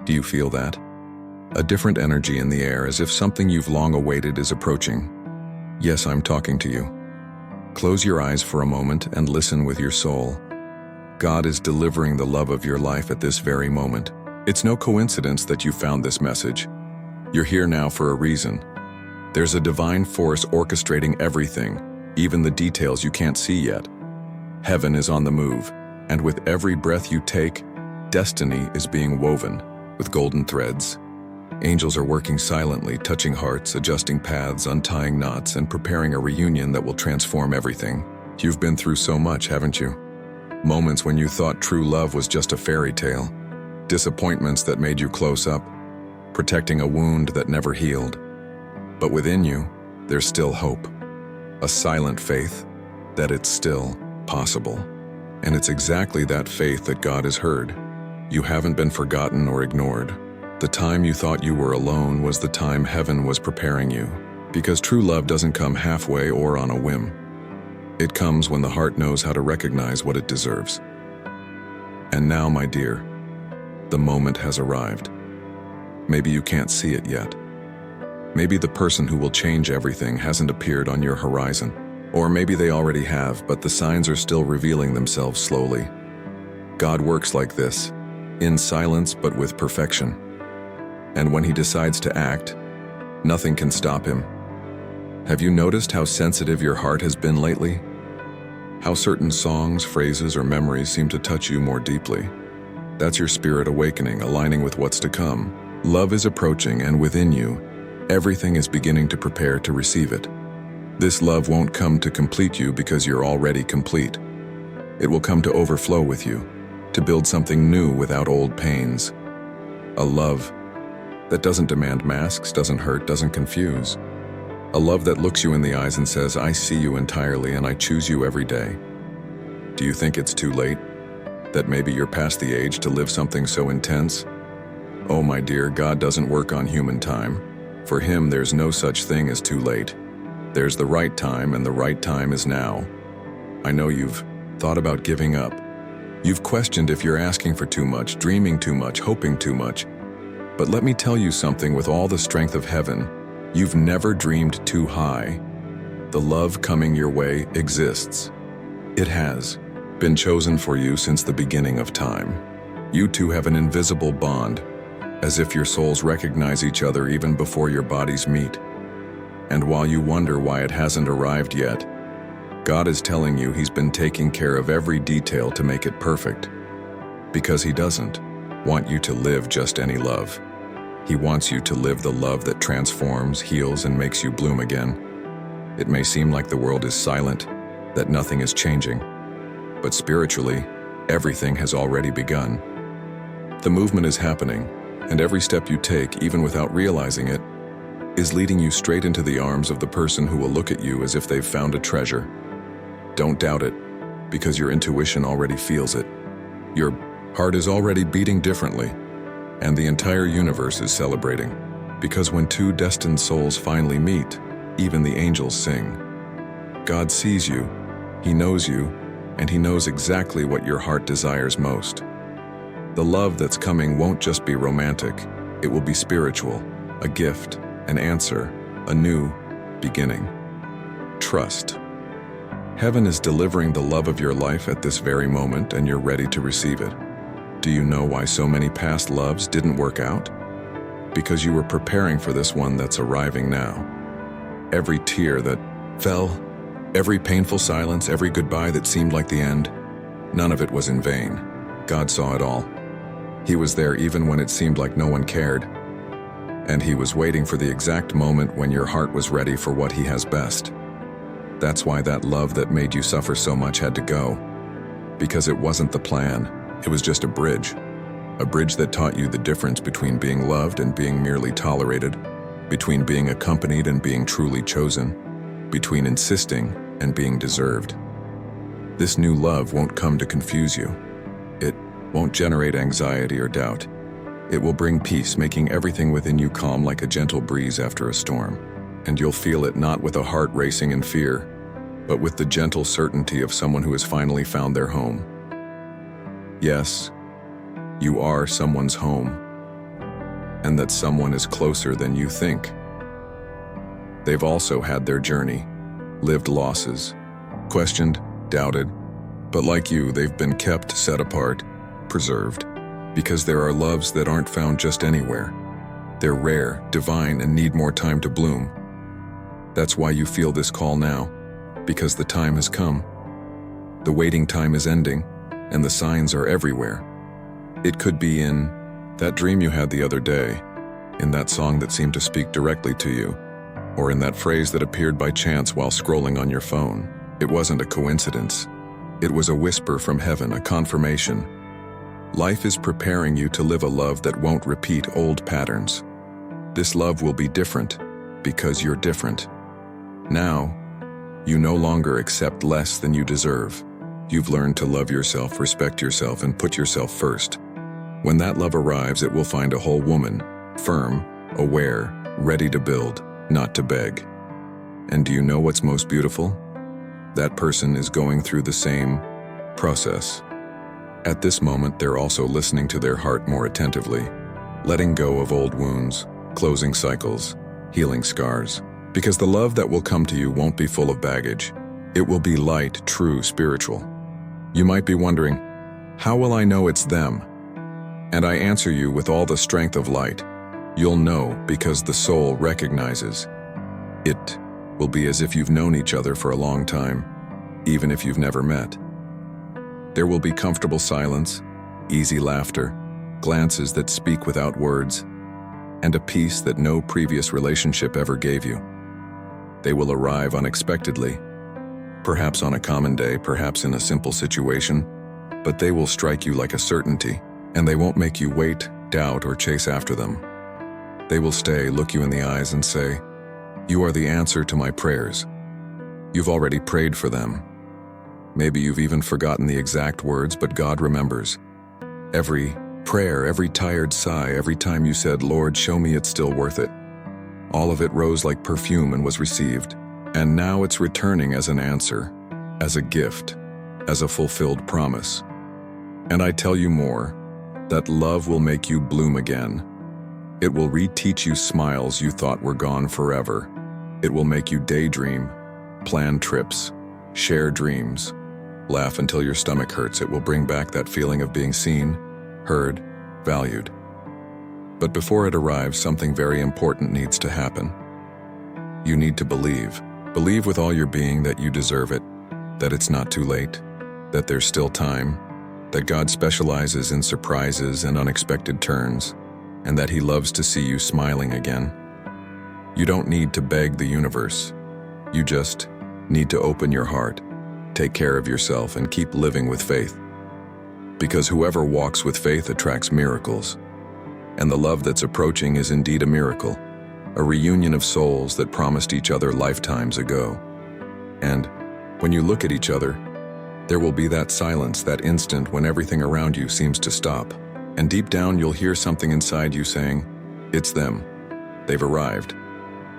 Do you feel that? A different energy in the air, as if something you've long awaited is approaching. Yes, I'm talking to you. Close your eyes for a moment and listen with your soul. God is delivering the love of your life at this very moment. It's no coincidence that you found this message. You're here now for a reason. There's a divine force orchestrating everything, even the details you can't see yet. Heaven is on the move, and with every breath you take, destiny is being woven with golden threads. Angels are working silently, touching hearts, adjusting paths, untying knots, and preparing a reunion that will transform everything. You've been through so much, haven't you? Moments when you thought true love was just a fairy tale. Disappointments that made you close up, protecting a wound that never healed. But within you, there's still hope. A silent faith that it's still possible. And it's exactly that faith that God has heard. You haven't been forgotten or ignored. The time you thought you were alone was the time heaven was preparing you. Because true love doesn't come halfway or on a whim. It comes when the heart knows how to recognize what it deserves. And now, my dear, the moment has arrived. Maybe you can't see it yet. Maybe the person who will change everything hasn't appeared on your horizon. Or maybe they already have, but the signs are still revealing themselves slowly. God works like this, in silence but with perfection. And when he decides to act, nothing can stop him. Have you noticed how sensitive your heart has been lately? How certain songs, phrases, or memories seem to touch you more deeply? That's your spirit awakening, aligning with what's to come. Love is approaching, and within you, everything is beginning to prepare to receive it. This love won't come to complete you because you're already complete. It will come to overflow with you, to build something new without old pains. A love that doesn't demand masks, doesn't hurt, doesn't confuse. A love that looks you in the eyes and says, I see you entirely and I choose you every day. Do you think it's too late? That maybe you're past the age to live something so intense? Oh, my dear, God doesn't work on human time. For him, there's no such thing as too late. There's the right time, and the right time is now. I know you've thought about giving up. You've questioned if you're asking for too much, dreaming too much, hoping too much. But let me tell you something with all the strength of heaven. You've never dreamed too high. The love coming your way exists. It has been chosen for you since the beginning of time. You two have an invisible bond, as if your souls recognize each other even before your bodies meet. And while you wonder why it hasn't arrived yet, God is telling you he's been taking care of every detail to make it perfect. Because he doesn't want you to live just any love. He wants you to live the love that transforms, heals, and makes you bloom again. It may seem like the world is silent, that nothing is changing. But spiritually, everything has already begun. The movement is happening, and every step you take, even without realizing it, is leading you straight into the arms of the person who will look at you as if they've found a treasure. Don't doubt it, because your intuition already feels it. Your heart is already beating differently, and the entire universe is celebrating. Because when two destined souls finally meet, even the angels sing. God sees you, he knows you, and he knows exactly what your heart desires most. The love that's coming won't just be romantic, it will be spiritual, a gift, an answer, a new beginning. Trust. Heaven is delivering the love of your life at this very moment, and you're ready to receive it. Do you know why so many past loves didn't work out? Because you were preparing for this one that's arriving now. Every tear that fell, every painful silence, every goodbye that seemed like the end, none of it was in vain. God saw it all. He was there even when it seemed like no one cared. And he was waiting for the exact moment when your heart was ready for what he has best. That's why that love that made you suffer so much had to go. Because it wasn't the plan. It was just a bridge that taught you the difference between being loved and being merely tolerated, between being accompanied and being truly chosen, between insisting and being deserved. This new love won't come to confuse you. It won't generate anxiety or doubt. It will bring peace, making everything within you calm like a gentle breeze after a storm. And you'll feel it not with a heart racing in fear, but with the gentle certainty of someone who has finally found their home. Yes, you are someone's home, and that someone is closer than you think. They've also had their journey, lived losses, questioned, doubted, but like you, they've been kept, set apart, preserved, because there are loves that aren't found just anywhere. They're rare, divine, and need more time to bloom. That's why you feel this call now, because the time has come. The waiting time is ending, and the signs are everywhere. It could be in that dream you had the other day, in that song that seemed to speak directly to you, or in that phrase that appeared by chance while scrolling on your phone. It wasn't a coincidence. It was a whisper from heaven, a confirmation. Life is preparing you to live a love that won't repeat old patterns. This love will be different because you're different. Now, you no longer accept less than you deserve. You've learned to love yourself, respect yourself, and put yourself first. When that love arrives, it will find a whole woman, firm, aware, ready to build, not to beg. And do you know what's most beautiful? That person is going through the same process. At this moment, they're also listening to their heart more attentively, letting go of old wounds, closing cycles, healing scars. Because the love that will come to you won't be full of baggage. It will be light, true, spiritual. You might be wondering, how will I know it's them? And I answer you with all the strength of light. You'll know because the soul recognizes. It will be as if you've known each other for a long time, even if you've never met. There will be comfortable silence, easy laughter, glances that speak without words, and a peace that no previous relationship ever gave you. They will arrive unexpectedly, perhaps on a common day, perhaps in a simple situation, but they will strike you like a certainty, and they won't make you wait, doubt, or chase after them. They will stay, look you in the eyes, and say, "You are the answer to my prayers." You've already prayed for them. Maybe you've even forgotten the exact words, but God remembers. Every prayer, every tired sigh, every time you said, "Lord, show me it's still worth it." All of it rose like perfume and was received, and now it's returning as an answer, as a gift, as a fulfilled promise. And I tell you more, that love will make you bloom again. It will reteach you smiles you thought were gone forever. It will make you daydream, plan trips, share dreams, laugh until your stomach hurts. It will bring back that feeling of being seen, heard, valued. But before it arrives, something very important needs to happen. You need to believe. Believe with all your being that you deserve it, that it's not too late, that there's still time, that God specializes in surprises and unexpected turns, and that He loves to see you smiling again. You don't need to beg the universe. You just need to open your heart, take care of yourself, and keep living with faith. Because whoever walks with faith attracts miracles. And the love that's approaching is indeed a miracle, a reunion of souls that promised each other lifetimes ago. And when you look at each other, there will be that silence, that instant when everything around you seems to stop. And deep down, you'll hear something inside you saying, "It's them. They've arrived.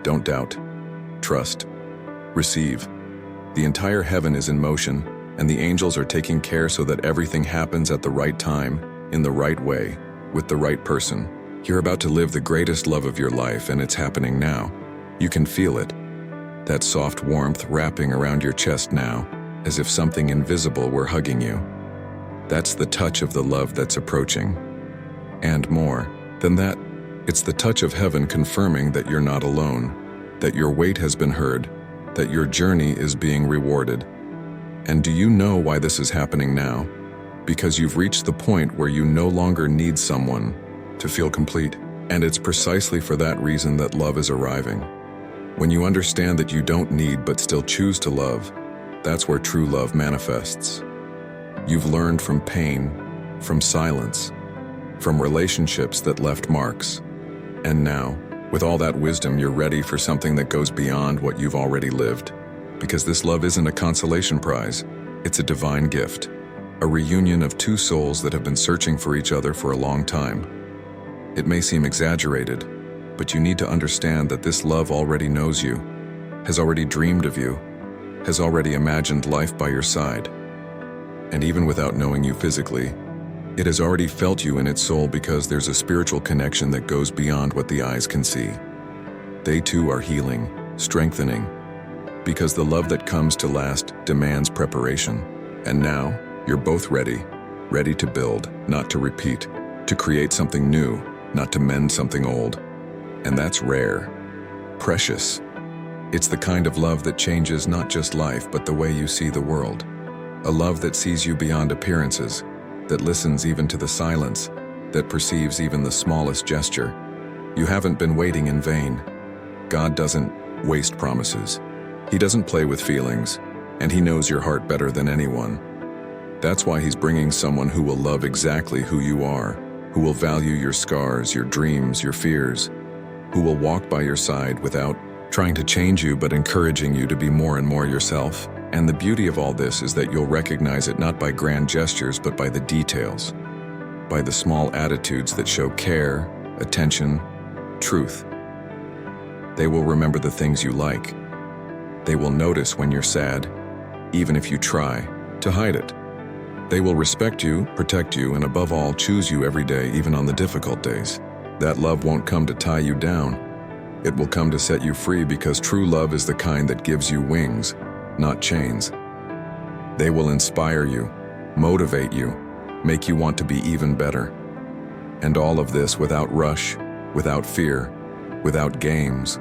Don't doubt. Trust. Receive." The entire heaven is in motion, and the angels are taking care so that everything happens at the right time, in the right way, with the right person. You're about to live the greatest love of your life, and it's happening now. You can feel it. That soft warmth wrapping around your chest now, as if something invisible were hugging you. That's the touch of the love that's approaching. And more than that, it's the touch of heaven confirming that you're not alone, that your wait has been heard, that your journey is being rewarded. And do you know why this is happening now? Because you've reached the point where you no longer need someone to feel complete. And it's precisely for that reason that love is arriving. When you understand that you don't need but still choose to love, that's where true love manifests. You've learned from pain, from silence, from relationships that left marks. And now, with all that wisdom, you're ready for something that goes beyond what you've already lived. Because this love isn't a consolation prize, it's a divine gift. A reunion of two souls that have been searching for each other for a long time. It may seem exaggerated, but you need to understand that this love already knows you, has already dreamed of you, has already imagined life by your side. And even without knowing you physically, It has already felt you in its soul because there's a spiritual connection that goes beyond what the eyes can see. They too are healing, strengthening, because the love that comes to last demands preparation. And now, you're both ready to build, not to repeat, to create something new, not to mend something old. And that's rare, precious. It's the kind of love that changes not just life, but the way you see the world. A love that sees you beyond appearances, that listens even to the silence, that perceives even the smallest gesture. You haven't been waiting in vain. God doesn't waste promises. He doesn't play with feelings, and He knows your heart better than anyone. That's why He's bringing someone who will love exactly who you are, who will value your scars, your dreams, your fears, who will walk by your side without trying to change you but encouraging you to be more and more yourself. And the beauty of all this is that you'll recognize it not by grand gestures but by the details, by the small attitudes that show care, attention, truth. They will remember the things you like. They will notice when you're sad, even if you try to hide it. They will respect you, protect you, and above all, choose you every day, even on the difficult days. That love won't come to tie you down. It will come to set you free, because true love is the kind that gives you wings, not chains. They will inspire you, motivate you, make you want to be even better. And all of this without rush, without fear, without games,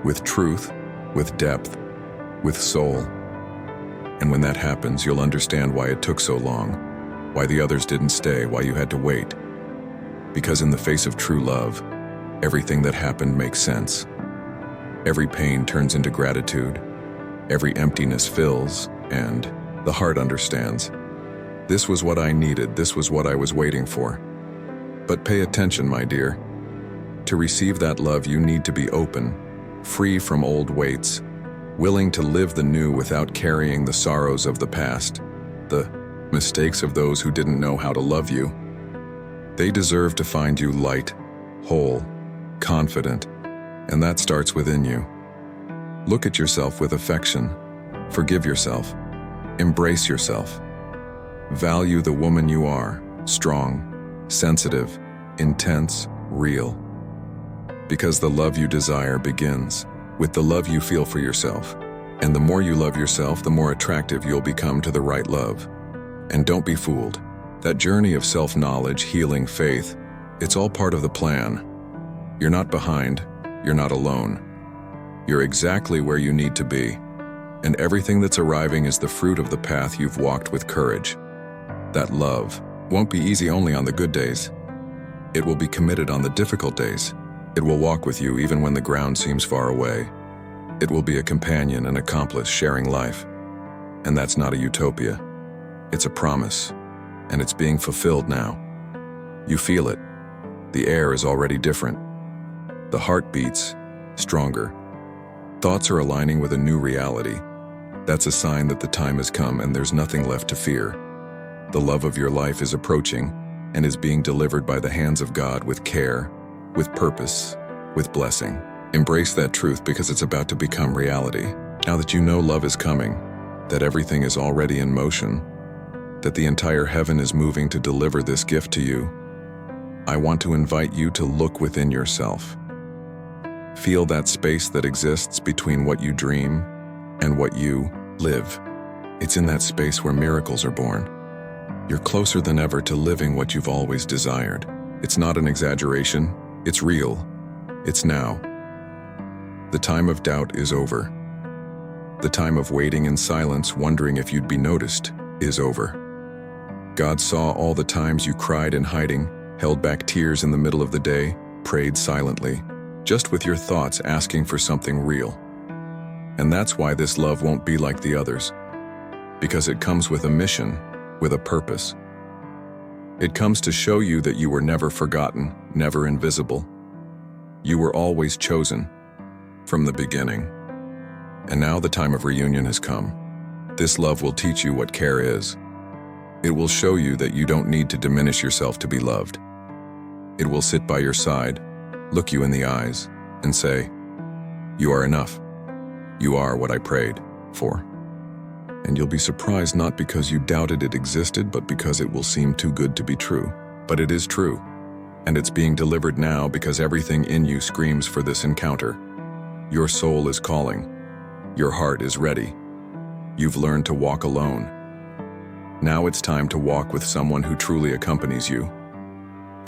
with truth, with depth, with soul. And when that happens, you'll understand why it took so long, why the others didn't stay, why you had to wait. Because in the face of true love, everything that happened makes sense. Every pain turns into gratitude. Every emptiness fills, and the heart understands. This was what I needed, this was what I was waiting for. But pay attention, my dear. To receive that love, you need to be open, free from old weights, willing to live the new without carrying the sorrows of the past, the mistakes of those who didn't know how to love you. They deserve to find you light, whole, confident, and that starts within you. Look at yourself with affection, forgive yourself, embrace yourself. Value the woman you are, strong, sensitive, intense, real. Because the love you desire begins with the love you feel for yourself. And the more you love yourself, the more attractive you'll become to the right love. And don't be fooled. That journey of self-knowledge, healing, faith, it's all part of the plan. You're not behind, you're not alone. You're exactly where you need to be. And everything that's arriving is the fruit of the path you've walked with courage. That love won't be easy only on the good days. It will be committed on the difficult days. It will walk with you even when the ground seems far away. It will be a companion, an accomplice sharing life. And that's not a utopia. It's a promise, and it's being fulfilled now. You feel it. The air is already different. The heart beats stronger. Thoughts are aligning with a new reality. That's a sign that the time has come and there's nothing left to fear. The love of your life is approaching and is being delivered by the hands of God with care, with purpose, with blessing. Embrace that truth because it's about to become reality. Now that you know love is coming, that everything is already in motion, that the entire heaven is moving to deliver this gift to you, I want to invite you to look within yourself. Feel that space that exists between what you dream and what you live. It's in that space where miracles are born. You're closer than ever to living what you've always desired. It's not an exaggeration, it's real. It's now. The time of doubt is over. The time of waiting in silence, wondering if you'd be noticed, is over. God saw all the times you cried in hiding, held back tears in the middle of the day, prayed silently, just with your thoughts asking for something real. And that's why this love won't be like the others. Because it comes with a mission, with a purpose. It comes to show you that you were never forgotten, never invisible. You were always chosen, from the beginning. And now the time of reunion has come. This love will teach you what care is. It will show you that you don't need to diminish yourself to be loved. It will sit by your side, look you in the eyes, and say, "You are enough. You are what I prayed for." And you'll be surprised not because you doubted it existed, but because it will seem too good to be true. But it is true. And it's being delivered now because everything in you screams for this encounter. Your soul is calling. Your heart is ready. You've learned to walk alone. Now it's time to walk with someone who truly accompanies you.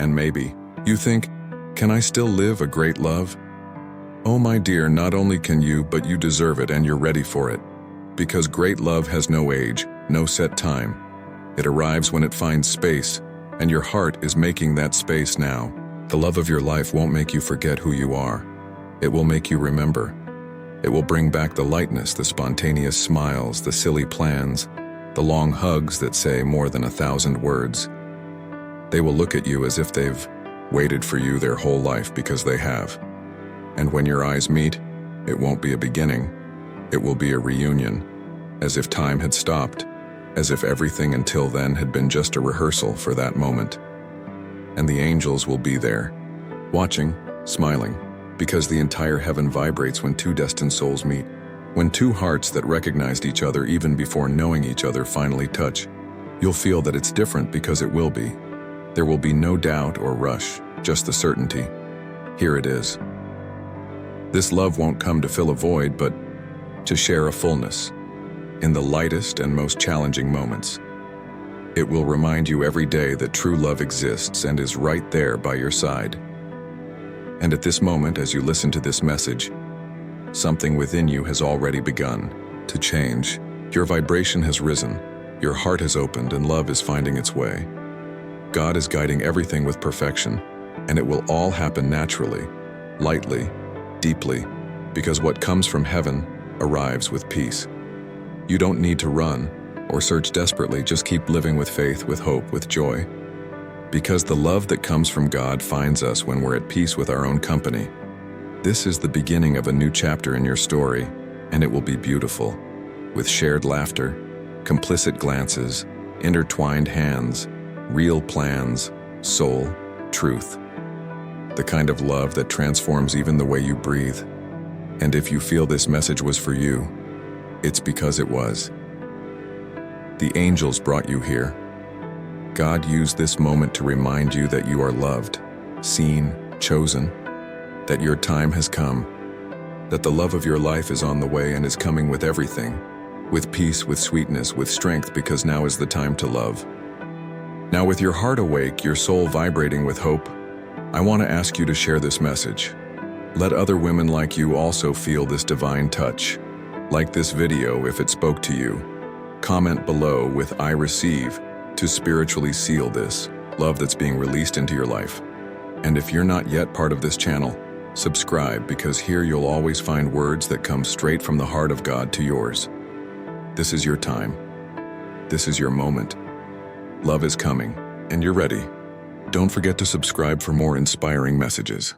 And maybe you think, can I still live a great love? Oh my dear, not only can you, but you deserve it and you're ready for it. Because great love has no age, no set time. It arrives when it finds space, and your heart is making that space now. The love of your life won't make you forget who you are. It will make you remember. It will bring back the lightness, the spontaneous smiles, the silly plans, the long hugs that say more than 1,000 words. They will look at you as if they've waited for you their whole life, because they have. And when your eyes meet, it won't be a beginning. It will be a reunion, as if time had stopped, as if everything until then had been just a rehearsal for that moment. And the angels will be there, watching, smiling, because the entire heaven vibrates when two destined souls meet, when two hearts that recognized each other even before knowing each other finally touch. You'll feel that it's different because it will be. There will be no doubt or rush, just the certainty. Here it is. This love won't come to fill a void, but to share a fullness in the lightest and most challenging moments. It will remind you every day that true love exists and is right there by your side. And at this moment, as you listen to this message, something within you has already begun to change. Your vibration has risen, your heart has opened, and love is finding its way. God is guiding everything with perfection, and it will all happen naturally, lightly, deeply, because what comes from heaven arrives with peace. You don't need to run or search desperately, just keep living with faith, with hope, with joy. Because the love that comes from God finds us when we're at peace with our own company. This is the beginning of a new chapter in your story, and it will be beautiful, with shared laughter, complicit glances, intertwined hands, real plans, soul, truth. The kind of love that transforms even the way you breathe. And if you feel this message was for you, it's because it was. The angels brought you here. God used this moment to remind you that you are loved, seen, chosen, that your time has come, that the love of your life is on the way and is coming with everything, with peace, with sweetness, with strength, because now is the time to love. Now, with your heart awake, your soul vibrating with hope, I want to ask you to share this message. Let other women like you also feel this divine touch. Like this video if it spoke to you. Comment below with "I receive" to spiritually seal this love that's being released into your life. And if you're not yet part of this channel, subscribe, because here you'll always find words that come straight from the heart of God to yours. This is your time. This is your moment. Love is coming, and you're ready. Don't forget to subscribe for more inspiring messages.